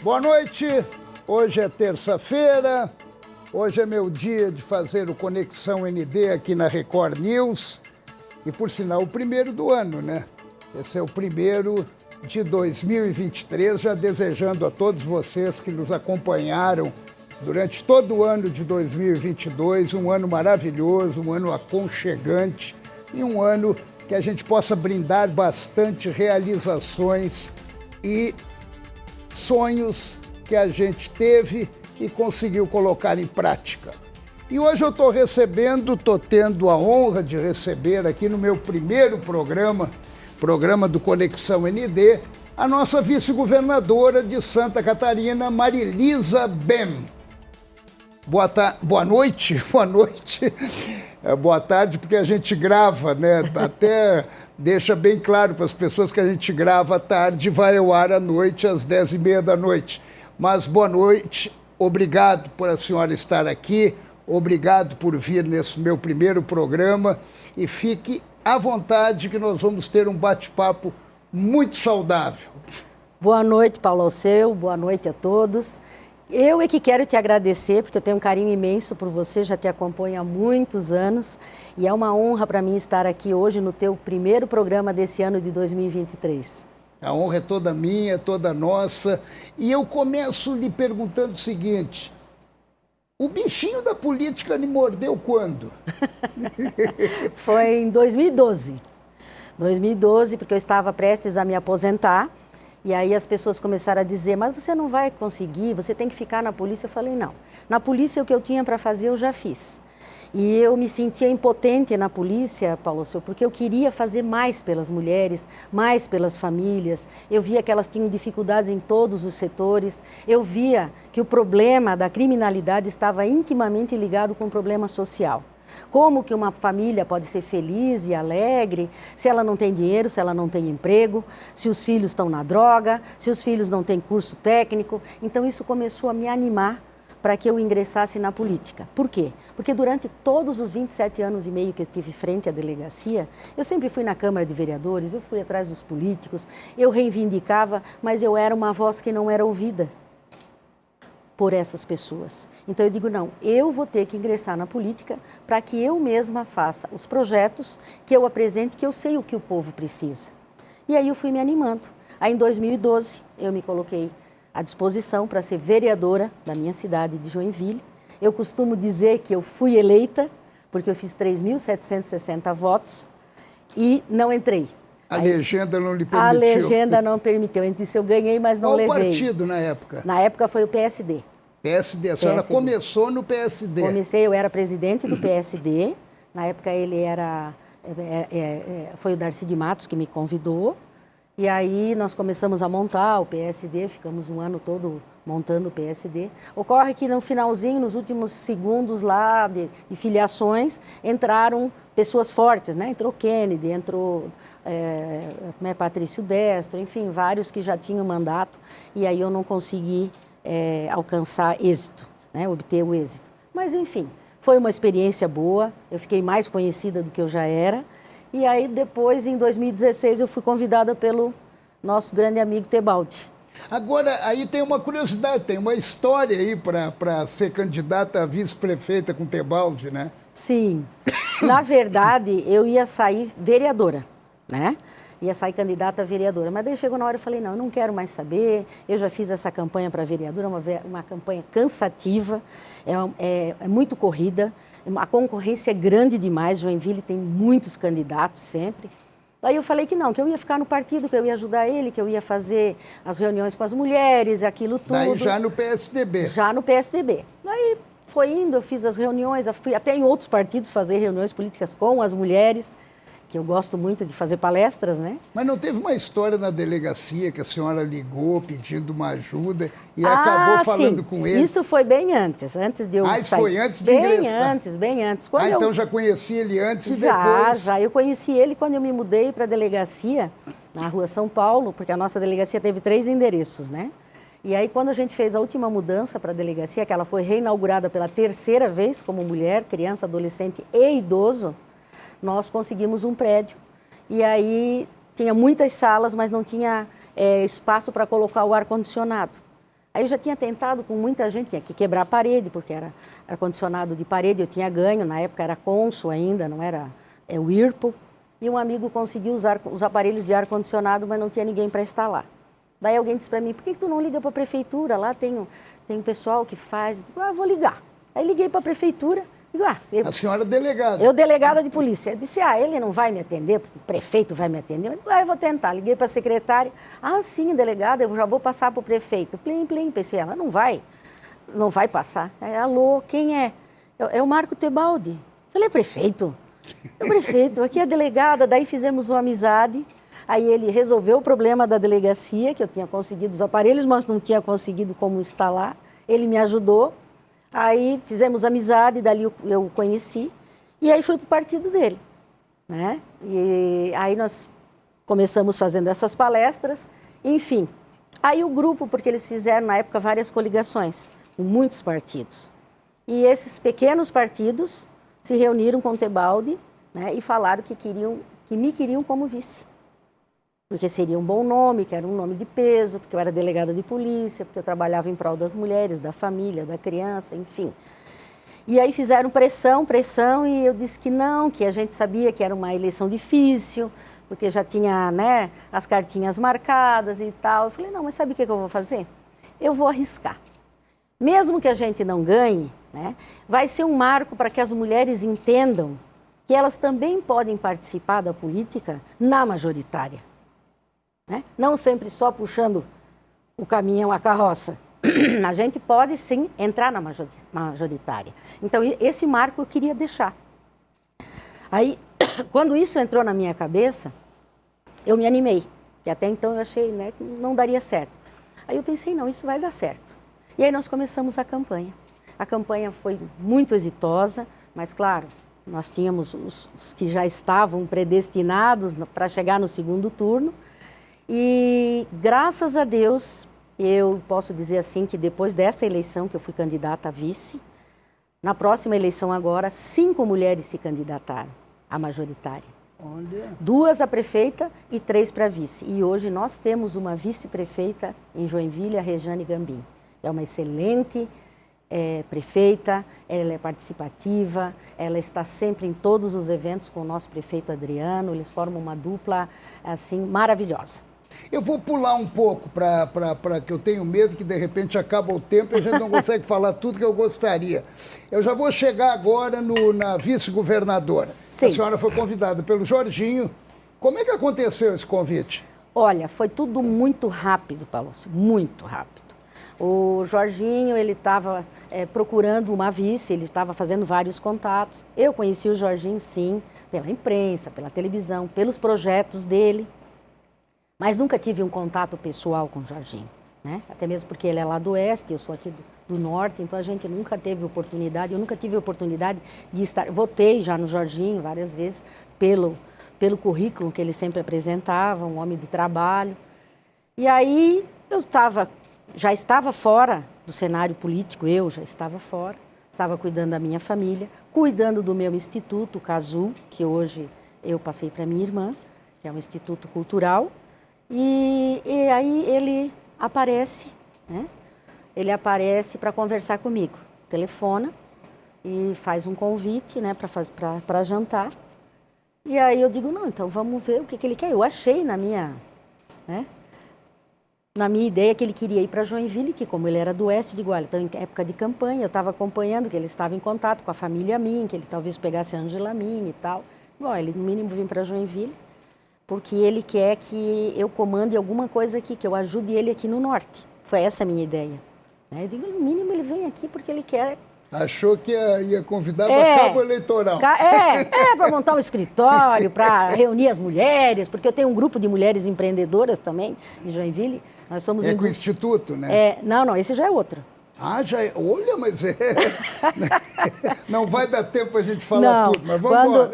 Boa noite, hoje é terça-feira, hoje é meu dia de fazer o Conexão ND aqui na Record News e, por sinal, o primeiro do ano, né? Esse é o primeiro de 2023, já desejando a todos vocês que nos acompanharam durante todo o ano de 2022, um ano maravilhoso, um ano aconchegante e um ano que a gente possa brindar bastante realizações e sonhos que a gente teve e conseguiu colocar em prática. E hoje eu estou tendo a honra de receber aqui no meu primeiro programa do Conexão ND, a nossa vice-governadora de Santa Catarina, Marilisa Bem. Boa noite. Boa tarde, porque a gente grava, né? Até deixa bem claro para as pessoas que a gente grava à tarde e vai ao ar à noite, às 10h30 da noite. Mas boa noite, obrigado por a senhora estar aqui, obrigado por vir nesse meu primeiro programa e fique à vontade que nós vamos ter um bate-papo muito saudável. Boa noite, Paulo Alceu, boa noite a todos. Eu é que quero te agradecer, porque eu tenho um carinho imenso por você, já te acompanho há muitos anos e é uma honra para mim estar aqui hoje no teu primeiro programa desse ano de 2023. A honra é toda minha, toda nossa. E eu começo lhe perguntando o seguinte, o bichinho da política lhe mordeu quando? Foi em 2012. 2012, porque eu estava prestes a me aposentar. E aí as pessoas começaram a dizer, mas você não vai conseguir, você tem que ficar na polícia. Eu falei, não. Na polícia o que eu tinha para fazer eu já fiz. E eu me sentia impotente na polícia, Paulo Alceu, porque eu queria fazer mais pelas mulheres, mais pelas famílias. Eu via que elas tinham dificuldades em todos os setores. Eu via que o problema da criminalidade estava intimamente ligado com o problema social. Como que uma família pode ser feliz e alegre se ela não tem dinheiro, se ela não tem emprego, se os filhos estão na droga, se os filhos não têm curso técnico? Então isso começou a me animar para que eu ingressasse na política. Por quê? Porque durante todos os 27 anos e meio que eu estive frente à delegacia, eu sempre fui na Câmara de Vereadores, eu fui atrás dos políticos, eu reivindicava, mas eu era uma voz que não era ouvida por essas pessoas. Então eu digo, não, eu vou ter que ingressar na política para que eu mesma faça os projetos que eu apresente, que eu sei o que o povo precisa. E aí eu fui me animando. Aí em 2012 eu me coloquei à disposição para ser vereadora da minha cidade de Joinville. Eu costumo dizer que eu fui eleita, porque eu fiz 3.760 votos e não entrei. A legenda não lhe permitiu. A legenda não permitiu. Eu disse, eu ganhei, mas não levei. Qual partido na época? Na época foi o PSD. PSD, a senhora começou no PSD. Comecei, eu era presidente do PSD. Na época ele era... foi o Darcy de Matos que me convidou. E aí nós começamos a montar o PSD, ficamos um ano todo montando o PSD. Ocorre que no finalzinho, nos últimos segundos lá de filiações, entraram pessoas fortes, né? Entrou Kennedy, entrou Patrício Destro, enfim, vários que já tinham mandato. E aí eu não consegui alcançar êxito, né? Obter o êxito. Mas enfim, foi uma experiência boa, eu fiquei mais conhecida do que eu já era. E aí depois, em 2016, eu fui convidada pelo nosso grande amigo Tebaldi. Agora, aí tem uma curiosidade, tem uma história aí para ser candidata a vice-prefeita com Tebaldi, né? Sim. Na verdade, eu ia sair vereadora, né? Ia sair candidata a vereadora. Mas daí chegou na hora e falei, não, eu não quero mais saber. Eu já fiz essa campanha para vereadora, uma campanha cansativa, é muito corrida. A concorrência é grande demais, Joinville tem muitos candidatos sempre. Daí eu falei que não, que eu ia ficar no partido, que eu ia ajudar ele, que eu ia fazer as reuniões com as mulheres, aquilo tudo. Daí já no PSDB. Já no PSDB. Daí foi indo, eu fiz as reuniões, eu fui até em outros partidos fazer reuniões políticas com as mulheres, que eu gosto muito de fazer palestras, né? Mas não teve uma história na delegacia que a senhora ligou pedindo uma ajuda e acabou falando com ele? Isso foi bem antes de eu sair. Isso foi antes de ingressar? Bem antes. Então já conhecia ele antes e depois? Já. Eu conheci ele quando eu me mudei para a delegacia, na Rua São Paulo, porque a nossa delegacia teve 3 endereços, né? E aí, quando a gente fez a última mudança para a delegacia, que ela foi reinaugurada pela 3ª vez como mulher, criança, adolescente e idoso, nós conseguimos um prédio. E aí tinha muitas salas, mas não tinha espaço para colocar o ar-condicionado. Aí eu já tinha tentado com muita gente, tinha que quebrar a parede, porque era ar-condicionado de parede, eu tinha ganho, na época era Consul ainda, não era Whirlpool. E um amigo conseguiu usar os aparelhos de ar-condicionado, mas não tinha ninguém para instalar. Daí alguém disse para mim, por que tu não liga para a prefeitura? Lá tem um pessoal que faz. Eu digo, vou ligar. Aí liguei para a prefeitura. Digo, a senhora é delegada. Eu, delegada de polícia. Eu disse, ele não vai me atender, porque o prefeito vai me atender. Eu digo, eu vou tentar. Liguei para a secretária. Sim, delegada, eu já vou passar para o prefeito. Plim, plim, pensei, ela não vai passar. Alô, quem é? É o Marco Tebaldi. Falei, prefeito? É o prefeito, aqui é a delegada. Daí fizemos uma amizade. Aí ele resolveu o problema da delegacia, que eu tinha conseguido os aparelhos, mas não tinha conseguido como instalar. Ele me ajudou. Aí fizemos amizade, dali eu o conheci, e aí fui para o partido dele, né? E aí nós começamos fazendo essas palestras, enfim. Aí o grupo, porque eles fizeram na época várias coligações, com muitos partidos. E esses pequenos partidos se reuniram com o Tebaldi, né, e falaram que me queriam como vice. Porque seria um bom nome, que era um nome de peso, porque eu era delegada de polícia, porque eu trabalhava em prol das mulheres, da família, da criança, enfim. E aí fizeram pressão, e eu disse que não, que a gente sabia que era uma eleição difícil, porque já tinha, né, as cartinhas marcadas e tal. Eu falei, não, mas sabe o que eu vou fazer? Eu vou arriscar. Mesmo que a gente não ganhe, né, vai ser um marco para que as mulheres entendam que elas também podem participar da política na majoritária. Né? Não sempre só puxando o caminhão, a carroça. A gente pode, sim, entrar na majoritária. Então, esse marco eu queria deixar. Aí, quando isso entrou na minha cabeça, eu me animei. E até então eu achei, né, que não daria certo. Aí eu pensei, não, isso vai dar certo. E aí nós começamos a campanha. A campanha foi muito exitosa, mas, claro, nós tínhamos os que já estavam predestinados para chegar no segundo turno. E, graças a Deus, eu posso dizer assim que depois dessa eleição que eu fui candidata a vice, na próxima eleição agora, 5 mulheres se candidataram à majoritária. Olha. 2 a prefeita e 3 para vice. E hoje nós temos uma vice-prefeita em Joinville, a Rejane Gambim. É uma excelente prefeita, ela é participativa, ela está sempre em todos os eventos com o nosso prefeito Adriano, eles formam uma dupla assim maravilhosa. Eu vou pular um pouco para que eu tenho medo que de repente acaba o tempo e a gente não consegue falar tudo que eu gostaria. Eu já vou chegar agora na vice-governadora. A senhora foi convidada pelo Jorginho. Como é que aconteceu esse convite? Olha, foi tudo muito rápido, Paulo, muito rápido. O Jorginho, ele estava procurando uma vice, ele estava fazendo vários contatos. Eu conheci o Jorginho, sim, pela imprensa, pela televisão, pelos projetos dele. Mas nunca tive um contato pessoal com o Jorginho, né? Até mesmo porque ele é lá do oeste, eu sou aqui do norte, então a gente nunca teve oportunidade, eu nunca tive oportunidade de estar... Votei já no Jorginho várias vezes pelo currículo que ele sempre apresentava, um homem de trabalho. E aí eu já estava fora do cenário político, eu já estava fora, estava cuidando da minha família, cuidando do meu instituto, o CASU, que hoje eu passei para minha irmã, que é um instituto cultural. E aí ele aparece, né? Ele aparece para conversar comigo, telefona e faz um convite, né, para jantar. E aí eu digo, não, então vamos ver o que ele quer. Eu achei na minha ideia que ele queria ir para Joinville, que como ele era do oeste, digo, olha, então em época de campanha, eu estava acompanhando que ele estava em contato com a família Min, que ele talvez pegasse a Ângela Min e tal. Bom, ele no mínimo vim para Joinville, porque ele quer que eu comande alguma coisa aqui, que eu ajude ele aqui no norte. Foi essa a minha ideia. Eu digo, no mínimo ele vem aqui porque ele quer... Achou que ia convidar para cabo eleitoral. Para montar um escritório, para reunir as mulheres, porque eu tenho um grupo de mulheres empreendedoras também, em Joinville. Nós somos com o Instituto, né? Não, esse já é outro. Já é. Olha, mas não vai dar tempo a gente falar tudo, mas vamos embora.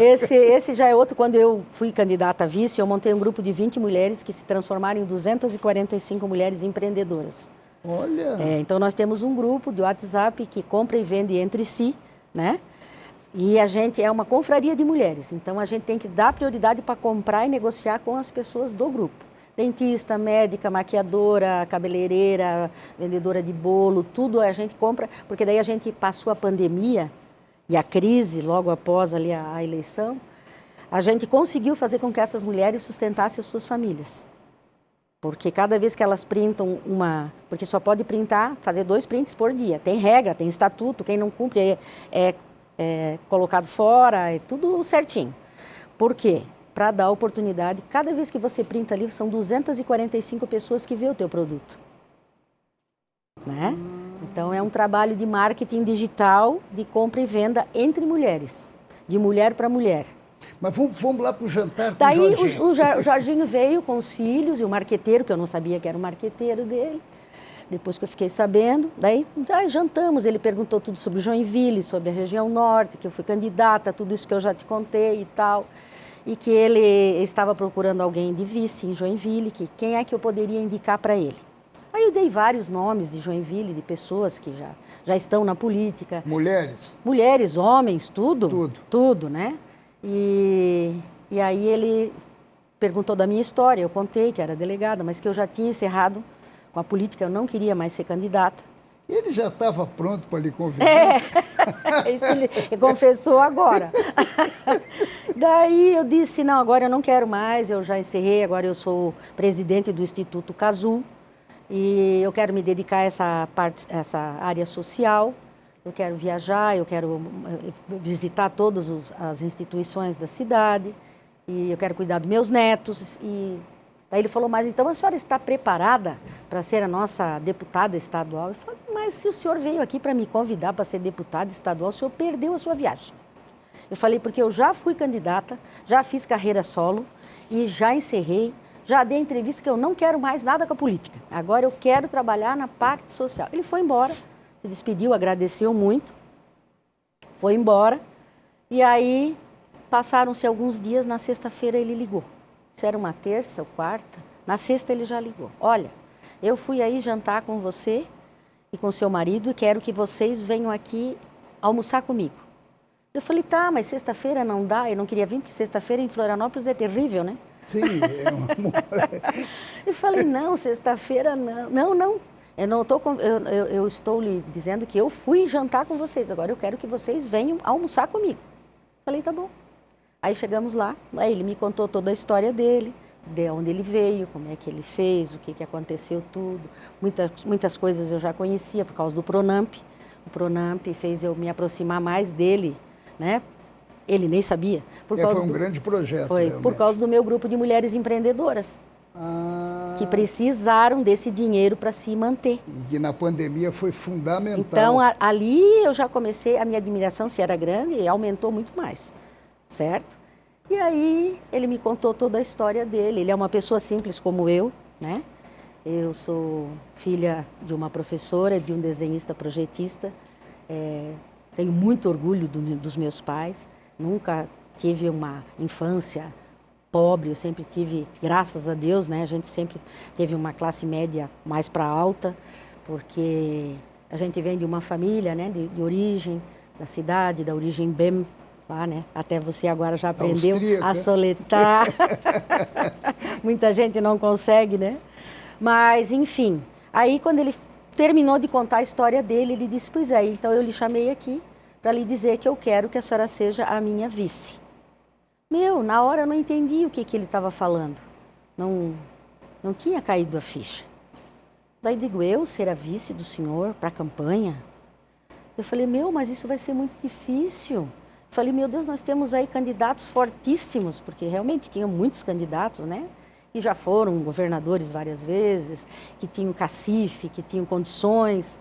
Esse já é outro. Quando eu fui candidata a vice, eu montei um grupo de 20 mulheres que se transformaram em 245 mulheres empreendedoras. Olha! Então nós temos um grupo de WhatsApp que compra e vende entre si, né? E a gente é uma confraria de mulheres, então a gente tem que dar prioridade para comprar e negociar com as pessoas do grupo. Dentista, médica, maquiadora, cabeleireira, vendedora de bolo, tudo a gente compra, porque daí a gente passou a pandemia e a crise logo após ali a eleição, a gente conseguiu fazer com que essas mulheres sustentassem as suas famílias. Porque cada vez que elas printam porque só pode printar, fazer 2 prints por dia. Tem regra, tem estatuto, quem não cumpre é colocado fora, é tudo certinho. Por quê? Para dar oportunidade, cada vez que você printa ali, são 245 pessoas que vê o teu produto. Né? Então, é um trabalho de marketing digital, de compra e venda entre mulheres, de mulher para mulher. Mas vamos lá para o jantar com Daí o Jorginho. o Jorginho veio com os filhos e o marqueteiro, que eu não sabia que era o marqueteiro dele, depois que eu fiquei sabendo, daí já jantamos, ele perguntou tudo sobre Joinville, sobre a região norte, que eu fui candidata, tudo isso que eu já te contei e tal. E que ele estava procurando alguém de vice em Joinville, que quem é que eu poderia indicar para ele. Aí eu dei vários nomes de Joinville, de pessoas que já estão na política. Mulheres? Mulheres, homens, tudo. Tudo. Tudo, né? E aí ele perguntou da minha história, eu contei que era delegada, mas que eu já tinha encerrado com a política, eu não queria mais ser candidata. Ele já estava pronto para lhe convidar? Isso ele confessou agora. Daí eu disse, não, agora eu não quero mais, eu já encerrei, agora eu sou presidente do Instituto Cazu e eu quero me dedicar a essa área social, eu quero viajar, eu quero visitar todas as instituições da cidade e eu quero cuidar dos meus netos. E daí ele falou, mas então a senhora está preparada para ser a nossa deputada estadual? Eu falei, mas se o senhor veio aqui para me convidar para ser deputada estadual, o senhor perdeu a sua viagem. Eu falei, porque eu já fui candidata, já fiz carreira solo e já encerrei, já dei entrevista que eu não quero mais nada com a política. Agora eu quero trabalhar na parte social. Ele foi embora, se despediu, agradeceu muito, foi embora e aí passaram-se alguns dias, na sexta-feira ele ligou. Isso era uma terça ou quarta, na sexta ele já ligou. Olha, eu fui aí jantar com você e com seu marido e quero que vocês venham aqui almoçar comigo. Eu falei, tá, mas sexta-feira não dá, eu não queria vir porque sexta-feira em Florianópolis é terrível, né? Sim, é uma... Eu falei, não, sexta-feira não. Não, eu estou lhe dizendo que eu fui jantar com vocês, agora eu quero que vocês venham almoçar comigo. Falei, tá bom. Aí chegamos lá, aí ele me contou toda a história dele, de onde ele veio, como é que ele fez, o que aconteceu, tudo. Muitas coisas eu já conhecia por causa do Pronamp. O Pronamp fez eu me aproximar mais dele, né? Ele nem sabia. Foi um grande projeto. Foi realmente. por causa do meu grupo de mulheres empreendedoras. Que precisaram desse dinheiro para se manter. E que na pandemia foi fundamental. Então, ali eu já comecei, a minha admiração, se era grande, aumentou muito mais, certo? E aí ele me contou toda a história dele. Ele é uma pessoa simples como eu, né? Eu sou filha de uma professora, de um desenhista projetista. Tenho muito orgulho dos meus pais. Nunca tive uma infância pobre, eu sempre tive, graças a Deus, né? A gente sempre teve uma classe média mais para alta, porque a gente vem de uma família, né? De origem, da cidade, da origem BEM, lá, né? Até você agora já aprendeu austríaca. A soletrar. Muita gente não consegue, né? Mas, enfim, aí quando ele terminou de contar a história dele, ele disse, pois é, então eu lhe chamei aqui para lhe dizer que eu quero que a senhora seja a minha vice. Na hora eu não entendi o que ele estava falando. Não tinha caído a ficha. Daí digo, eu ser a vice do senhor para a campanha? Eu falei, mas isso vai ser muito difícil. Eu falei, meu Deus, nós temos aí candidatos fortíssimos, porque realmente tinham muitos candidatos, né? E já foram governadores várias vezes, que tinham cacife, que tinham condições.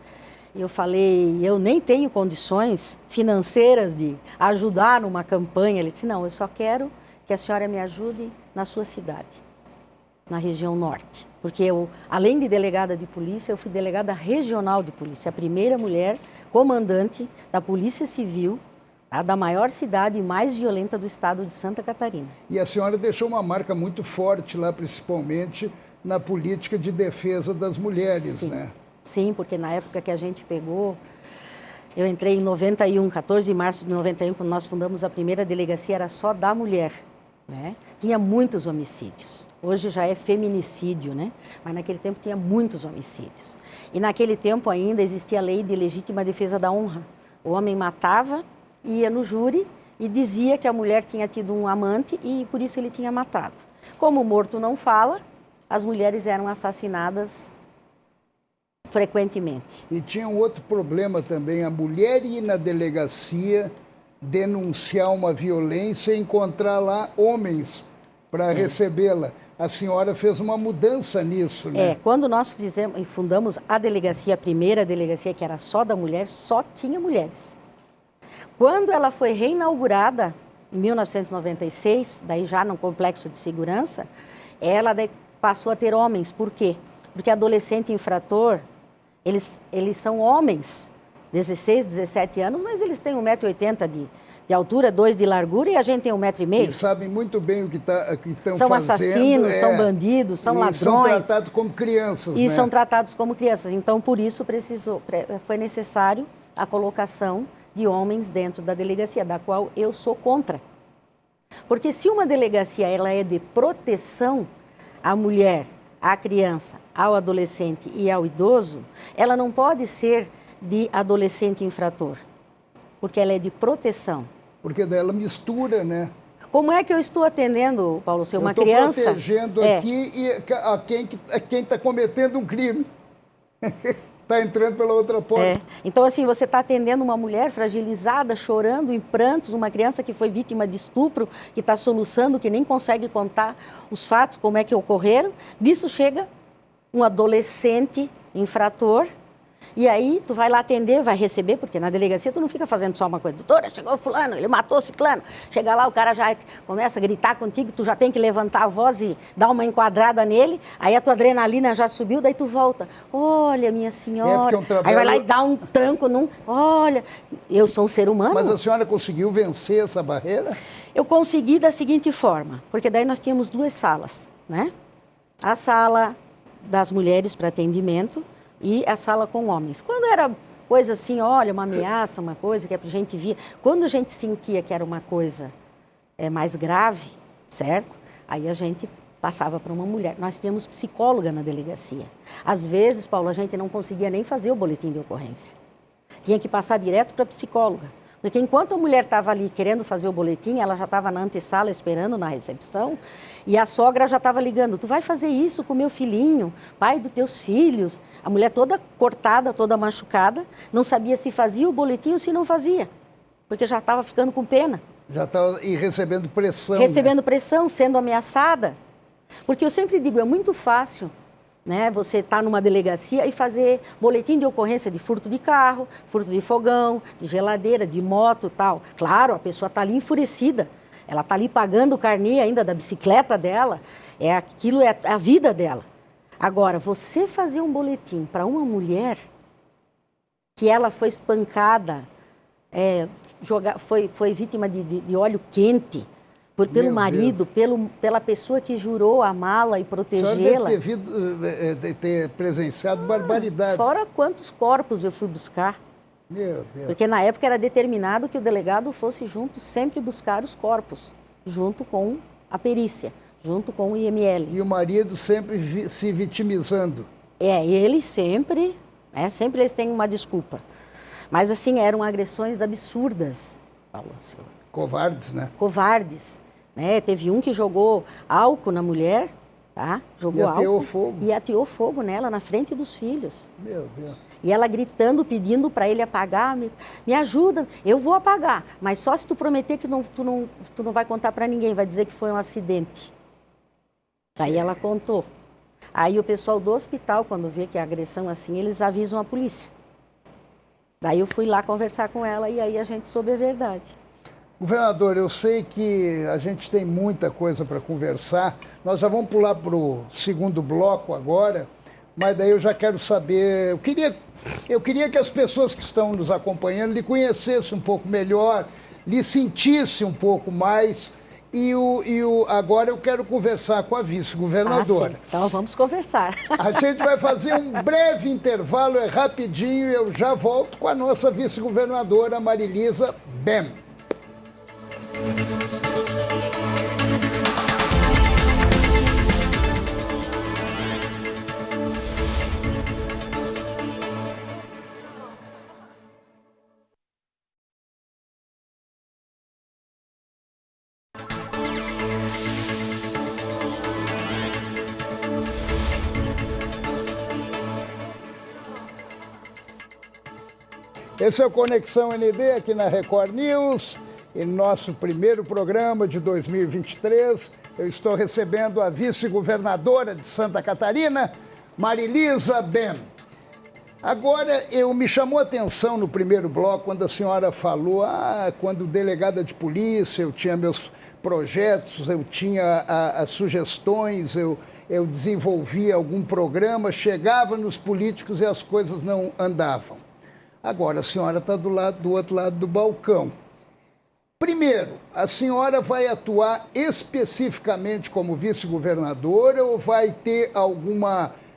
E eu falei, eu nem tenho condições financeiras de ajudar numa campanha. Ele disse, não, eu só quero que a senhora me ajude na sua cidade, na região norte. Porque eu, além de delegada de polícia, eu fui delegada regional de polícia, a primeira mulher comandante da Polícia Civil, tá, da maior cidade e mais violenta do estado de Santa Catarina. E a senhora deixou uma marca muito forte lá, principalmente na política de defesa das mulheres, Sim. né? Sim, porque na época que a gente pegou, eu entrei em 91, 14 de março de 91, quando nós fundamos a primeira delegacia, era só da mulher, né? Tinha muitos homicídios. Hoje já é feminicídio, né? Mas naquele tempo tinha muitos homicídios. E naquele tempo ainda existia a lei de legítima defesa da honra. O homem matava, ia no júri e dizia que a mulher tinha tido um amante e por isso ele tinha matado. Como o morto não fala, as mulheres eram assassinadas frequentemente. E tinha um outro problema também, a mulher ir na delegacia denunciar uma violência e encontrar lá homens para recebê-la. A senhora fez uma mudança nisso, né? Quando nós fizemos e fundamos a delegacia, a primeira delegacia que era só da mulher, só tinha mulheres. Quando ela foi reinaugurada, em 1996, daí já no complexo de segurança, ela passou a ter homens. Por quê? Porque adolescente infrator, eles são homens, 16, 17 anos, mas eles têm 1,80 m de altura, 2 de largura e a gente tem 1,5 m. E sabem muito bem o que estão fazendo. São assassinos, são bandidos, são ladrões. São tratados como crianças, E né? são tratados como crianças. Então, por isso, foi necessário a colocação de homens dentro da delegacia, da qual eu sou contra. Porque se uma delegacia ela é de proteção à mulher, à criança, ao adolescente e ao idoso, ela não pode ser de adolescente infrator, porque ela é de proteção. Porque daí ela mistura, né? Como é que eu estou atendendo, Paulo, ser uma criança? Eu estou protegendo aqui a quem está cometendo um crime. Está entrando pela outra porta. Então, assim, você está atendendo uma mulher fragilizada, chorando, em prantos, uma criança que foi vítima de estupro, que está soluçando, que nem consegue contar os fatos, como é que ocorreram. Disso chega um adolescente infrator, e aí tu vai lá atender, vai receber, porque na delegacia tu não fica fazendo só uma coisa. Doutora, chegou fulano, ele matou ciclano. Chega lá, o cara já começa a gritar contigo, tu já tem que levantar a voz e dar uma enquadrada nele, aí a tua adrenalina já subiu, daí tu volta. Olha, minha senhora. Aí vai lá e dá um tranco num... Olha, eu sou um ser humano. Mas a senhora conseguiu vencer essa barreira? Eu consegui da seguinte forma, porque daí nós tínhamos 2 salas, né? A sala das mulheres para atendimento e a sala com homens. Quando era coisa assim, olha, uma ameaça, uma coisa que a gente via, quando a gente sentia que era uma coisa mais grave, certo? Aí a gente passava para uma mulher. Nós tínhamos psicóloga na delegacia. Às vezes, Paulo, a gente não conseguia nem fazer o boletim de ocorrência. Tinha que passar direto para a psicóloga. Porque enquanto a mulher estava ali querendo fazer o boletim, ela já estava na antessala esperando na recepção, e a sogra já estava ligando, tu vai fazer isso com o meu filhinho, pai dos teus filhos. A mulher toda cortada, toda machucada, não sabia se fazia o boletim ou se não fazia, porque já estava ficando com pena. Já estava recebendo pressão. Recebendo pressão, sendo ameaçada. Porque eu sempre digo, é muito fácil, né, você estar numa delegacia e fazer boletim de ocorrência de furto de carro, furto de fogão, de geladeira, de moto e tal. Claro, a pessoa está ali enfurecida, ela está ali pagando o carnê ainda da bicicleta dela, aquilo é a vida dela. Agora, você fazer um boletim para uma mulher que ela foi espancada, foi vítima de óleo quente, pelo marido, pela pessoa que jurou amá-la e protegê-la. Deve ter presenciado barbaridades. Fora quantos corpos eu fui buscar. Meu Deus. Porque na época era determinado que o delegado fosse junto sempre buscar os corpos, junto com a perícia, junto com o IML. E o marido sempre se vitimizando. Ele sempre, sempre eles têm uma desculpa. Mas assim, eram agressões absurdas, Paulo Silva. Covardes, né? Covardes. Teve um que jogou álcool na mulher, tá? Jogou álcool. Ateou fogo. E ateou fogo nela, na frente dos filhos. Meu Deus. E ela gritando, pedindo para ele apagar, me ajuda, eu vou apagar, mas só se tu prometer que tu não vai contar para ninguém, vai dizer que foi um acidente. Daí ela contou. Aí o pessoal do hospital, quando vê que é agressão assim, eles avisam a polícia. Daí eu fui lá conversar com ela e aí a gente soube a verdade. Governador, eu sei que a gente tem muita coisa para conversar. Nós já vamos pular para o segundo bloco agora, mas daí eu já quero saber... Eu queria que as pessoas que estão nos acompanhando lhe conhecessem um pouco melhor, lhe sentissem um pouco mais. Agora eu quero conversar com a vice-governadora. Então vamos conversar. A gente vai fazer um breve intervalo, é rapidinho, e eu já volto com a nossa vice-governadora Marilisa Bem. Esse é o Conexão ND aqui na Record News. Em nosso primeiro programa de 2023, eu estou recebendo a vice-governadora de Santa Catarina, Marilisa Bem. Agora, me chamou a atenção no primeiro bloco, quando a senhora falou, quando delegada de polícia, eu tinha meus projetos, eu tinha as sugestões, eu desenvolvia algum programa, chegava nos políticos e as coisas não andavam. Agora, a senhora está do outro lado do balcão. Primeiro, a senhora vai atuar especificamente como vice-governadora ou vai ter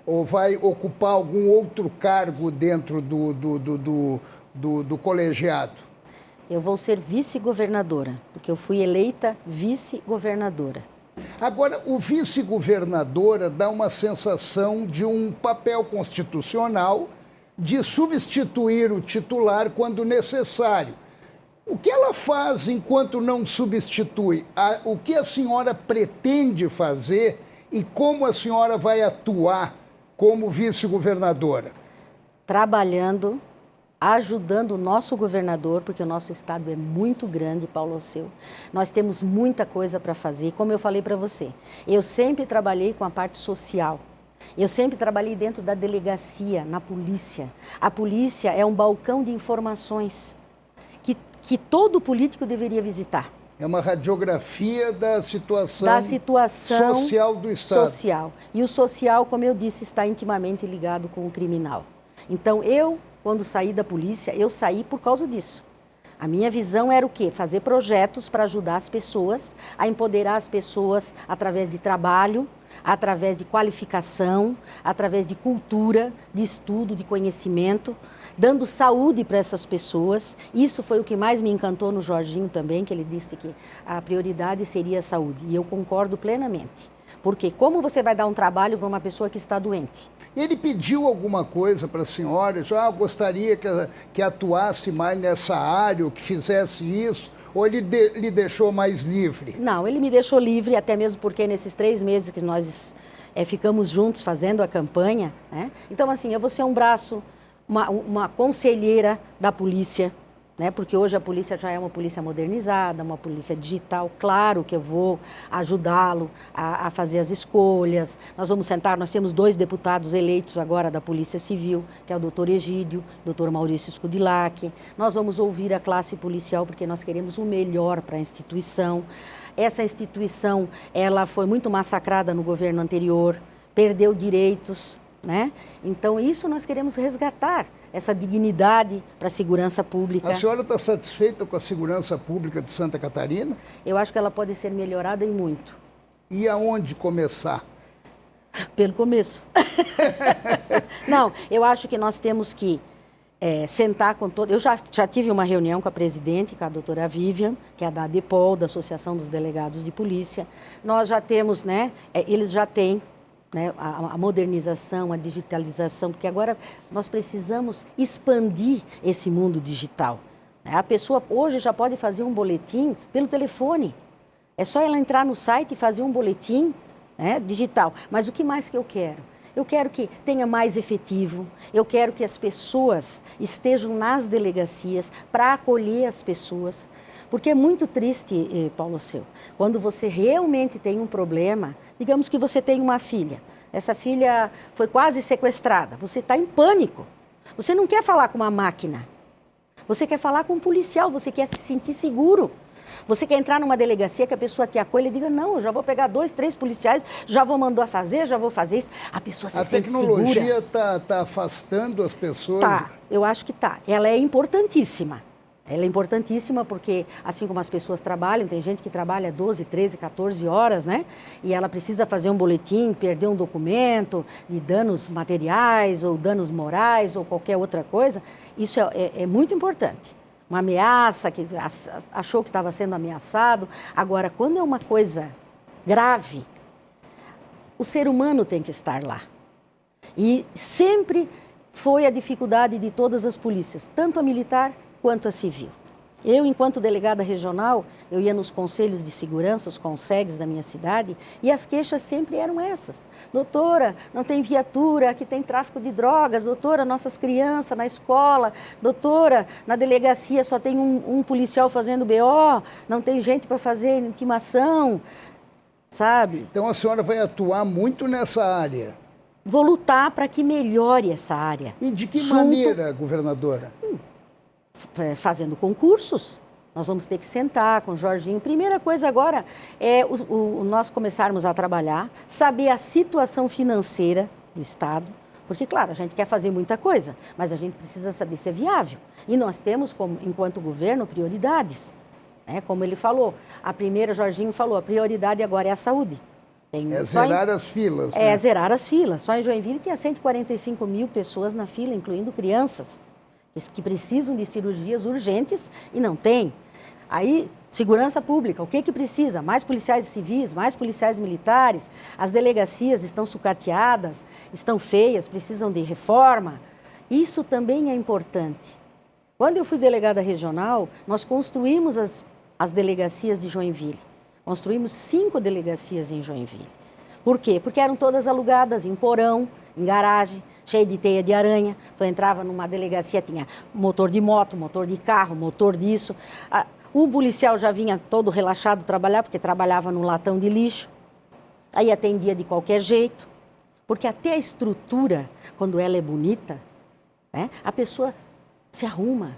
ou vai ocupar algum outro cargo dentro do colegiado? Eu vou ser vice-governadora, porque eu fui eleita vice-governadora. Agora, o vice-governadora dá uma sensação de um papel constitucional de substituir o titular quando necessário. O que ela faz enquanto não substitui? O que a senhora pretende fazer e como a senhora vai atuar como vice-governadora? Trabalhando, ajudando o nosso governador, porque o nosso estado é muito grande, Paulo Alceu. Nós temos muita coisa para fazer. Como eu falei para você, eu sempre trabalhei com a parte social. Eu sempre trabalhei dentro da delegacia, na polícia. A polícia é um balcão de informações que todo político deveria visitar. É uma radiografia da situação social do Estado. Social. E o social, como eu disse, está intimamente ligado com o criminal. Então, quando saí da polícia, eu saí por causa disso. A minha visão era o quê? Fazer projetos para ajudar as pessoas, a empoderar as pessoas através de trabalho, através de qualificação, através de cultura, de estudo, de conhecimento, dando saúde para essas pessoas. Isso foi o que mais me encantou no Jorginho também, que ele disse que a prioridade seria a saúde. E eu concordo plenamente. Porque como você vai dar um trabalho para uma pessoa que está doente? Ele pediu alguma coisa para a senhora? Já gostaria que atuasse mais nessa área, ou que fizesse isso? Ou ele lhe deixou mais livre? Não, ele me deixou livre, até mesmo porque nesses 3 meses que nós ficamos juntos fazendo a campanha, né? Então, assim, eu vou ser um braço, uma conselheira da polícia, né? Porque hoje a polícia já é uma polícia modernizada, uma polícia digital. Claro que eu vou ajudá-lo a fazer as escolhas. Nós vamos sentar, nós temos 2 deputados eleitos agora da Polícia Civil, que é o doutor Egídio, doutor Maurício Scudillac. Nós vamos ouvir a classe policial, porque nós queremos o melhor para a instituição. Essa instituição, ela foi muito massacrada no governo anterior, perdeu direitos, né? Então, isso nós queremos resgatar, essa dignidade para a segurança pública. A senhora está satisfeita com a segurança pública de Santa Catarina? Eu acho que ela pode ser melhorada e muito. E aonde começar? Pelo começo. Não, eu acho que nós temos que sentar com todos. Eu já tive uma reunião com a presidente, com a doutora Vivian, que é da ADEPOL, da Associação dos Delegados de Polícia. Nós já temos, né, eles já têm, né, a modernização, a digitalização, porque agora nós precisamos expandir esse mundo digital. A pessoa hoje já pode fazer um boletim pelo telefone. É só ela entrar no site e fazer um boletim, né, digital. Mas o que mais que eu quero? Eu quero que tenha mais efetivo, eu quero que as pessoas estejam nas delegacias para acolher as pessoas. Porque é muito triste, Paulo Alceu, quando você realmente tem um problema, digamos que você tem uma filha, essa filha foi quase sequestrada, você está em pânico, você não quer falar com uma máquina, você quer falar com um policial, você quer se sentir seguro. Você quer entrar numa delegacia que a pessoa te acolhe e diga, não, eu já vou pegar 2, 3 policiais, já vou mandar fazer, já vou fazer isso. A pessoa se sente segura. A tecnologia está afastando as pessoas? Tá, eu acho que tá. Ela é importantíssima. Ela é importantíssima porque, assim como as pessoas trabalham, tem gente que trabalha 12, 13, 14 horas, né? E ela precisa fazer um boletim, perder um documento de danos materiais ou danos morais ou qualquer outra coisa. Isso é muito importante. Uma ameaça, que achou que estava sendo ameaçado. Agora, quando é uma coisa grave, o ser humano tem que estar lá. E sempre foi a dificuldade de todas as polícias, tanto a militar quanto a civil. Eu, enquanto delegada regional, eu ia nos conselhos de segurança, os conselhos da minha cidade, e as queixas sempre eram essas. Doutora, não tem viatura, aqui tem tráfico de drogas. Doutora, nossas crianças na escola. Doutora, na delegacia só tem um policial fazendo BO, não tem gente para fazer intimação, sabe? Então a senhora vai atuar muito nessa área. Vou lutar para que melhore essa área. E de que maneira, governadora? Fazendo concursos. Nós vamos ter que sentar com o Jorginho. Primeira coisa agora é nós começarmos a trabalhar, saber a situação financeira do Estado, porque, claro, a gente quer fazer muita coisa, mas a gente precisa saber se é viável. E nós temos, enquanto governo, prioridades. Como ele falou, Jorginho falou, a prioridade agora é a saúde. Zerar as filas. Zerar as filas. Só em Joinville tinha 145 mil pessoas na fila, incluindo crianças, que precisam de cirurgias urgentes e não tem. Aí, segurança pública, o que precisa? Mais policiais civis, mais policiais militares, as delegacias estão sucateadas, estão feias, precisam de reforma. Isso também é importante. Quando eu fui delegada regional, nós construímos as delegacias de Joinville. Construímos 5 delegacias em Joinville. Por quê? Porque eram todas alugadas em porão, em garagem, cheio de teia de aranha. Tu entrava numa delegacia, tinha motor de moto, motor de carro, motor disso. O policial já vinha todo relaxado trabalhar, porque trabalhava num latão de lixo. Aí atendia de qualquer jeito. Porque até a estrutura, quando ela é bonita, a pessoa se arruma,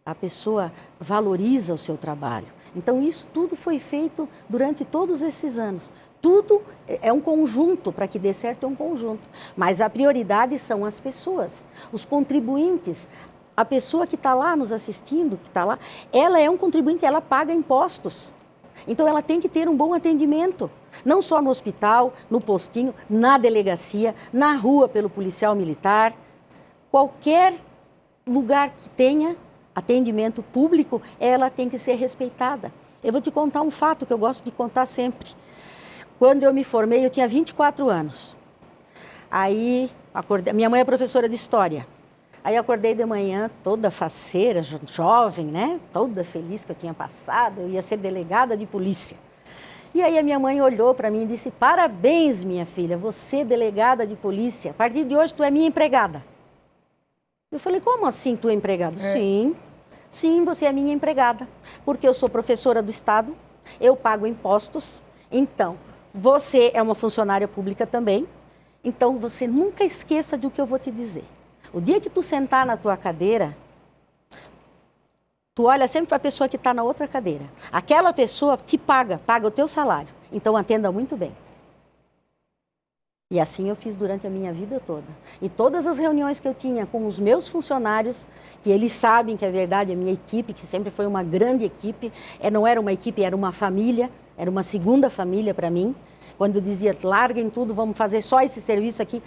a pessoa valoriza o seu trabalho. Então isso tudo foi feito durante todos esses anos. Tudo é um conjunto, para que dê certo é um conjunto. Mas a prioridade são as pessoas, os contribuintes. A pessoa que está lá nos assistindo, que está lá, ela é um contribuinte, ela paga impostos. Então ela tem que ter um bom atendimento. Não só no hospital, no postinho, na delegacia, na rua pelo policial militar. Qualquer lugar que tenha atendimento público, ela tem que ser respeitada. Eu vou te contar um fato que eu gosto de contar sempre. Quando eu me formei, eu tinha 24 anos. Aí, minha mãe é professora de história. Aí eu acordei de manhã, toda faceira, jovem, toda feliz que eu tinha passado, eu ia ser delegada de polícia. E aí a minha mãe olhou para mim e disse, parabéns, minha filha, você é delegada de polícia, a partir de hoje tu é minha empregada. Eu falei, como assim tu é empregado? Sim, você é minha empregada, porque eu sou professora do Estado, eu pago impostos, então você é uma funcionária pública também, então você nunca esqueça do que eu vou te dizer. O dia que tu sentar na tua cadeira, tu olha sempre para a pessoa que está na outra cadeira. Aquela pessoa te paga o teu salário, então atenda muito bem. E assim eu fiz durante a minha vida toda. E todas as reuniões que eu tinha com os meus funcionários, que eles sabem que é verdade, a minha equipe, que sempre foi uma grande equipe, não era uma equipe, era uma família, era uma segunda família para mim. Quando eu dizia, larguem tudo, vamos fazer só esse serviço aqui,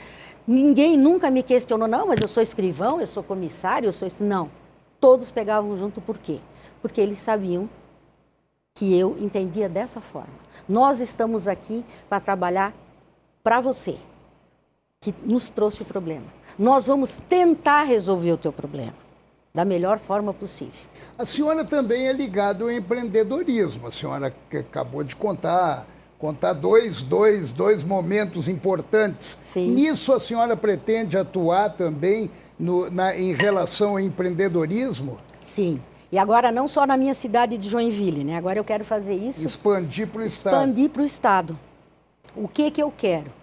ninguém nunca me questionou, não, mas eu sou escrivão, eu sou comissário, eu sou... Não, todos pegavam junto, por quê? Porque eles sabiam que eu entendia dessa forma. Nós estamos aqui para trabalhar para você, que nos trouxe o problema. Nós vamos tentar resolver o teu problema da melhor forma possível. A senhora também é ligada ao empreendedorismo. A senhora acabou de contar dois momentos importantes. Sim. Nisso a senhora pretende atuar também em relação ao empreendedorismo? Sim. E agora não só na minha cidade de Joinville, Agora eu quero fazer isso... Expandir para o Estado. Expandir para o Estado. O que eu quero?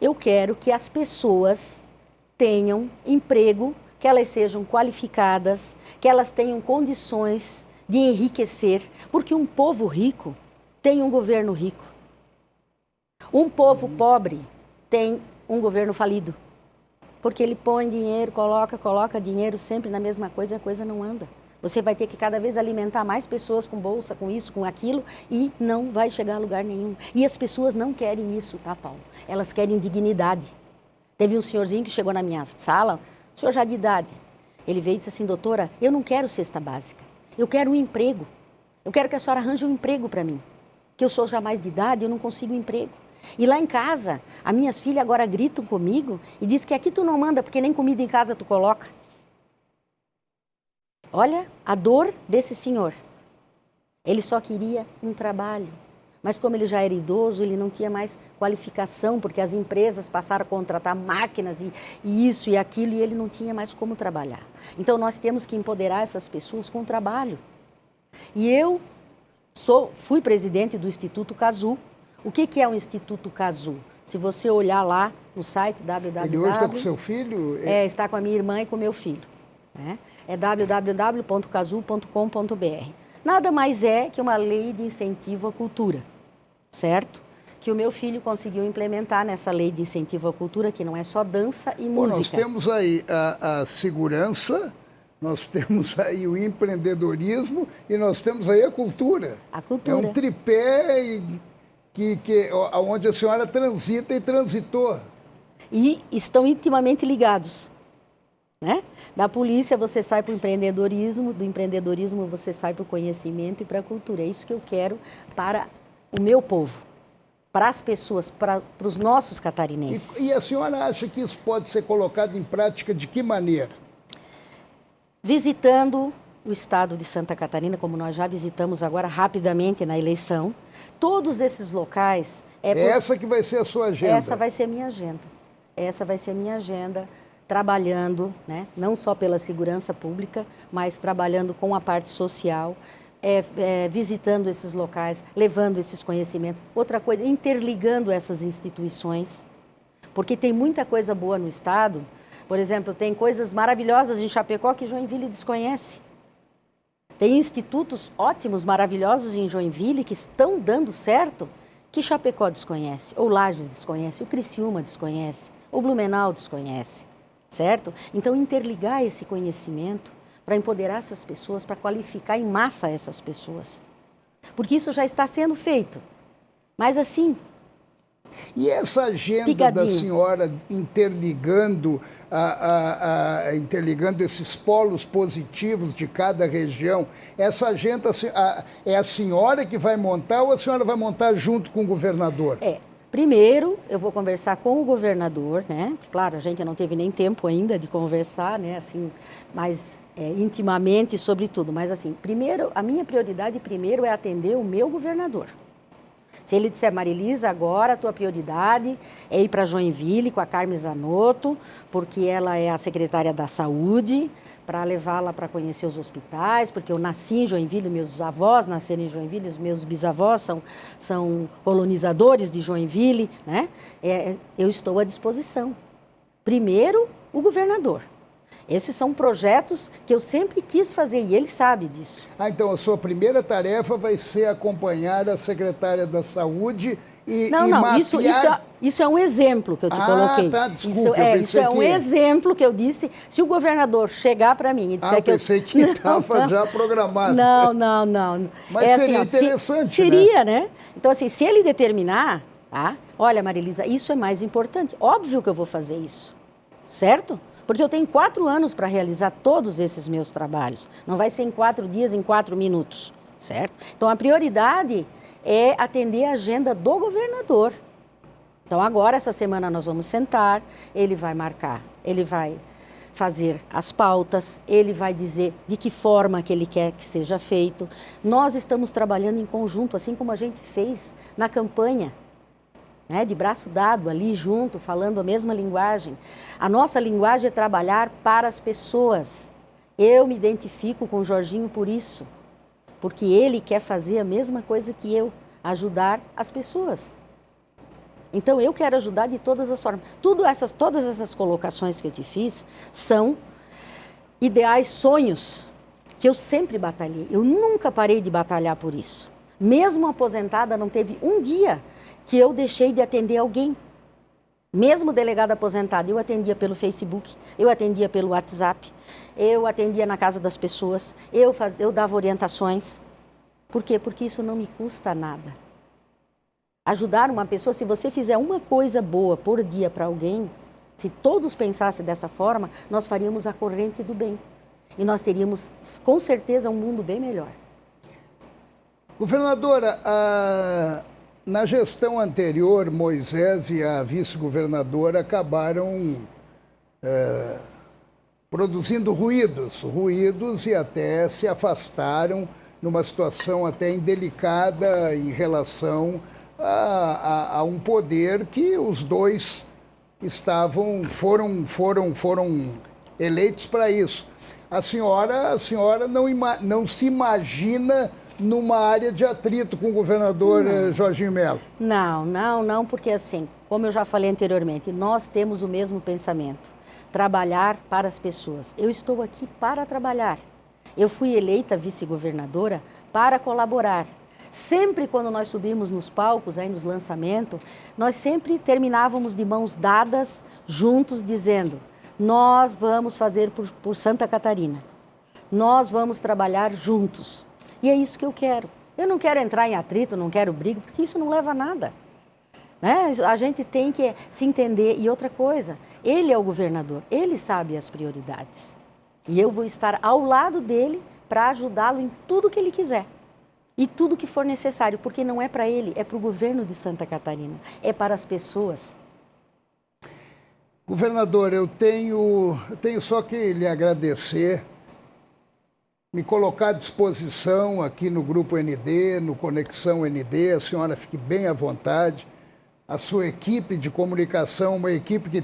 Eu quero que as pessoas tenham emprego, que elas sejam qualificadas, que elas tenham condições de enriquecer, porque um povo rico tem um governo rico. Um povo pobre tem um governo falido, porque ele põe dinheiro, coloca dinheiro sempre na mesma coisa e a coisa não anda. Você vai ter que cada vez alimentar mais pessoas com bolsa, com isso, com aquilo, e não vai chegar a lugar nenhum. E as pessoas não querem isso, tá, Paulo? Elas querem dignidade. Teve um senhorzinho que chegou na minha sala, senhor já de idade. Ele veio e disse assim, doutora, eu não quero cesta básica, eu quero um emprego. Eu quero que a senhora arranje um emprego para mim. Que eu sou já mais de idade, eu não consigo emprego. E lá em casa, as minhas filhas agora gritam comigo e dizem que aqui tu não manda porque nem comida em casa tu coloca. Olha a dor desse senhor. Ele só queria um trabalho. Mas como ele já era idoso, ele não tinha mais qualificação, porque as empresas passaram a contratar máquinas e isso e aquilo, e ele não tinha mais como trabalhar. Então nós temos que empoderar essas pessoas com trabalho. E eu fui presidente do Instituto Cazu. O que é o Instituto Cazu? Se você olhar lá no site www... Ele hoje está com seu filho? Está com a minha irmã e com o meu filho. Né? É www.cazu.com.br. Nada mais é que uma lei de incentivo à cultura, certo? Que o meu filho conseguiu implementar nessa lei de incentivo à cultura, que não é só dança e música. Nós temos aí a segurança, nós temos aí o empreendedorismo e nós temos aí a cultura. A cultura. É um tripé onde a senhora transita e transitou. E estão intimamente ligados. Né? Da polícia você sai para o empreendedorismo, do empreendedorismo você sai para o conhecimento e para a cultura. É isso que eu quero para o meu povo, para as pessoas, para os nossos catarinenses. E a senhora acha que isso pode ser colocado em prática de que maneira? Visitando o estado de Santa Catarina, como nós já visitamos agora rapidamente na eleição, todos esses locais... Essa que vai ser a sua agenda? Essa vai ser a minha agenda. Essa vai ser a minha agenda, trabalhando, né, não só pela segurança pública, mas trabalhando com a parte social, visitando esses locais, levando esses conhecimentos. Outra coisa, interligando essas instituições, porque tem muita coisa boa no estado. Por exemplo, tem coisas maravilhosas em Chapecó que Joinville desconhece. Tem institutos ótimos, maravilhosos em Joinville que estão dando certo, que Chapecó desconhece, ou Lages desconhece, o Criciúma desconhece, o Blumenau desconhece, certo? Então, interligar esse conhecimento para empoderar essas pessoas, para qualificar em massa essas pessoas. Porque isso já está sendo feito. Mas assim... E essa agenda da senhora interligando esses polos positivos de cada região, essa agenda é a senhora que vai montar ou a senhora vai montar junto com o governador? Primeiro, eu vou conversar com o governador, né? Claro, a gente não teve nem tempo ainda de conversar, né? Assim, mais intimamente sobre tudo. Mas assim, primeiro, a minha prioridade primeiro é atender o meu governador. Se ele disser, Marilisa, agora a tua prioridade é ir para Joinville com a Carmen Zanotto, porque ela é a secretária da Saúde, para levá-la para conhecer os hospitais, porque eu nasci em Joinville, meus avós nasceram em Joinville, os meus bisavós são colonizadores de Joinville, né? Eu estou à disposição. Primeiro, o governador. Esses são projetos que eu sempre quis fazer e ele sabe disso. Então a sua primeira tarefa vai ser acompanhar a secretária da Saúde e mapear... Isso é um exemplo que eu te coloquei. Desculpa, isso é um exemplo que eu disse. Se o governador chegar para mim e disser eu pensei que estava já programado. Não. Mas seria interessante, seria, né? Então, assim, se ele determinar, tá? Olha, Marilisa, isso é mais importante. Óbvio que eu vou fazer isso, certo? Porque eu tenho 4 anos para realizar todos esses meus trabalhos. Não vai ser em 4 dias, em 4 minutos, certo? Então, a prioridade é atender a agenda do governador. Então, agora, essa semana, nós vamos sentar, ele vai marcar, ele vai fazer as pautas, ele vai dizer de que forma que ele quer que seja feito. Nós estamos trabalhando em conjunto, assim como a gente fez na campanha, né, de braço dado ali junto, falando a mesma linguagem. A nossa linguagem é trabalhar para as pessoas. Eu me identifico com o Jorginho por isso, porque ele quer fazer a mesma coisa que eu, ajudar as pessoas. Então eu quero ajudar de todas as formas. Todas essas colocações que eu te fiz são ideais, sonhos que eu sempre batalhei. Eu nunca parei de batalhar por isso. Mesmo aposentada, não teve um dia que eu deixei de atender alguém. Mesmo delegada aposentada, eu atendia pelo Facebook, eu atendia pelo WhatsApp, eu atendia na casa das pessoas, eu dava orientações. Por quê? Porque isso não me custa nada. Ajudar uma pessoa, se você fizer uma coisa boa por dia para alguém, se todos pensassem dessa forma, nós faríamos a corrente do bem. E nós teríamos, com certeza, um mundo bem melhor. Governadora, na gestão anterior, Moisés e a vice-governadora acabaram produzindo ruídos e até se afastaram numa situação até indelicada em relação a um poder que os dois foram eleitos para isso. A senhora não se imagina numa área de atrito com o governador Jorginho Melo? Não, porque assim, como eu já falei anteriormente, nós temos o mesmo pensamento, trabalhar para as pessoas. Eu estou aqui para trabalhar. Eu fui eleita vice-governadora para colaborar. Sempre quando nós subimos nos palcos, aí nos lançamentos, nós sempre terminávamos de mãos dadas, juntos, dizendo: nós vamos fazer por Santa Catarina. Nós vamos trabalhar juntos. E é isso que eu quero. Eu não quero entrar em atrito, não quero briga, porque isso não leva a nada. Né? A gente tem que se entender. E outra coisa, ele é o governador, ele sabe as prioridades. E eu vou estar ao lado dele para ajudá-lo em tudo que ele quiser. E tudo que for necessário, porque não é para ele, é para o governo de Santa Catarina, é para as pessoas. Governador, eu tenho só que lhe agradecer, me colocar à disposição aqui no Grupo ND, no Conexão ND, a senhora fique bem à vontade. A sua equipe de comunicação, uma equipe que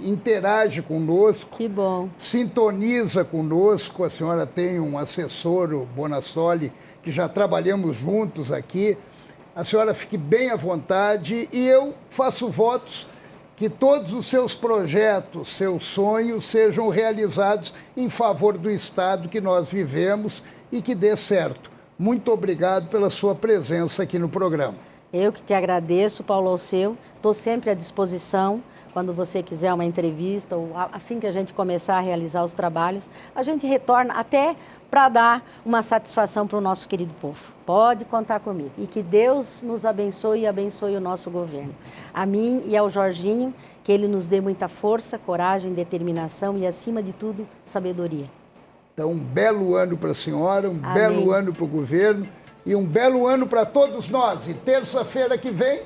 interage conosco, que bom, sintoniza conosco. A senhora tem um assessor, o Bonassoli, que já trabalhamos juntos aqui. A senhora fique bem à vontade e eu faço votos que todos os seus projetos, seus sonhos sejam realizados em favor do Estado que nós vivemos e que dê certo. Muito obrigado pela sua presença aqui no programa. Eu que te agradeço, Paulo Alceu. Estou sempre à disposição. Quando você quiser uma entrevista ou assim que a gente começar a realizar os trabalhos, a gente retorna até para dar uma satisfação para o nosso querido povo. Pode contar comigo. E que Deus nos abençoe e abençoe o nosso governo. A mim e ao Jorginho, que ele nos dê muita força, coragem, determinação e, acima de tudo, sabedoria. Então, um belo ano para a senhora, um Amém. Belo ano para o governo e um belo ano para todos nós. E terça-feira que vem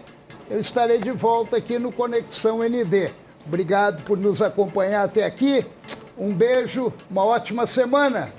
eu estarei de volta aqui no Conexão ND. Obrigado por nos acompanhar até aqui. Um beijo, uma ótima semana.